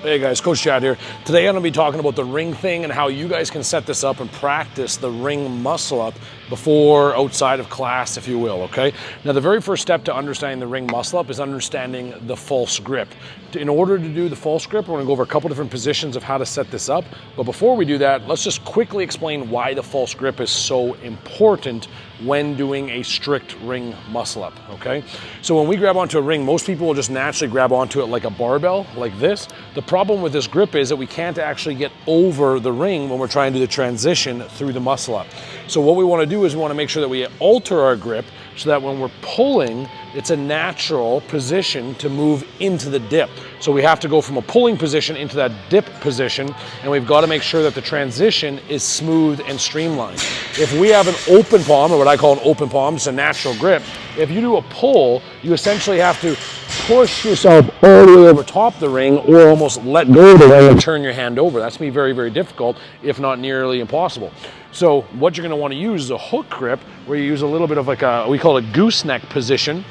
Hey guys, Coach Chad here. Today I'm going to be talking about the ring thing and how you guys can set this up and practice the ring muscle up before outside of class, if you will, okay? Now the very first step to understanding the ring muscle up is understanding the false grip. In order to do the false grip, we're going to go over a couple different positions of how to set this up. But before we do that, let's just quickly explain why the false grip is so important when doing a strict ring muscle up, okay? So when we grab onto a ring, most people will just naturally grab onto it like a barbell, like this. The problem with this grip is that we can't actually get over the ring when we're trying to do the transition through the muscle up. So what we want to do is we want to make sure that we alter our grip so that when we're pulling, it's a natural position to move into the dip. So we have to go from a pulling position into that dip position, and we've got to make sure that the transition is smooth and streamlined. If we have an open palm, or what I call an open palm, it's a natural grip, if you do a pull, you essentially have to push yourself all the way over top the ring or almost let go of the ring and turn your hand over. That's going to be very, very difficult, if not nearly impossible. So what you're going to want to use is a hook grip where you use a little bit of like a, we call it gooseneck position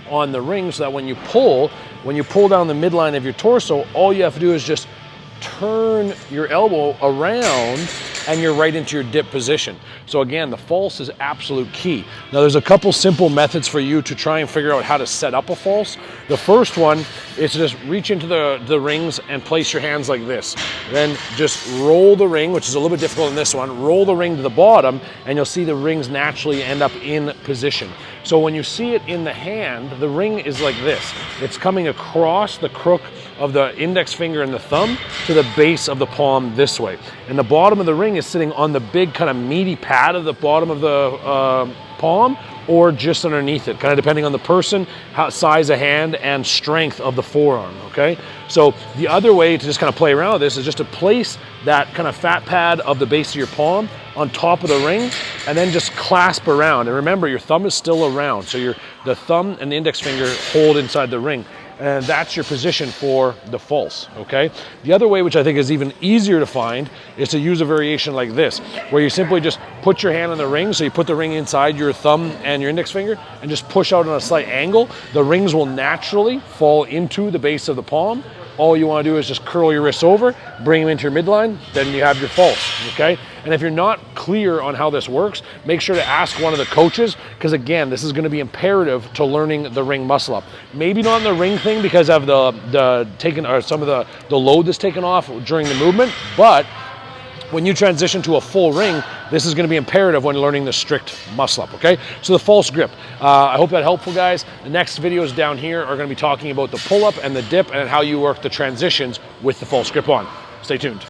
on the ring, so that when you pull down the midline of your torso, all you have to do is just turn your elbow around and you're right into your dip position. So again, the false is absolute key. Now there's a couple simple methods for you to try and figure out how to set up a false. The first one is to just reach into the rings and place your hands like this. Then just roll the ring, which is a little bit difficult in this one, roll the ring to the bottom and you'll see the rings naturally end up in position. So when you see it in the hand, the ring is like this. It's coming across the crook of the index finger and the thumb to the base of the palm this way. And the bottom of the ring is sitting on the big kind of meaty pad of the bottom of the palm, or just underneath it, kind of depending on the person, size of hand and strength of the forearm, okay? So the other way to just kind of play around with this is just to place that kind of fat pad of the base of your palm on top of the ring and then just clasp around. And remember, your thumb is still around, so the thumb and the index finger hold inside the ring. And that's your position for the false, okay? The other way, which I think is even easier to find, is to use a variation like this, where you simply just put your hand on the ring, so you put the ring inside your thumb and your index finger, and just push out on a slight angle. The rings will naturally fall into the base of the palm. All you want to do is just curl your wrists over, bring them into your midline, then you have your false, okay? And if you're not clear on how this works, make sure to ask one of the coaches, because again, this is going to be imperative to learning the ring muscle up. Maybe not in the ring thing because of some of the load that's taken off during the movement, but when you transition to a full ring, this is going to be imperative when learning the strict muscle up, okay? So the false grip. I hope that helpful, guys. The next videos down here are going to be talking about the pull-up and the dip and how you work the transitions with the false grip on. Stay tuned.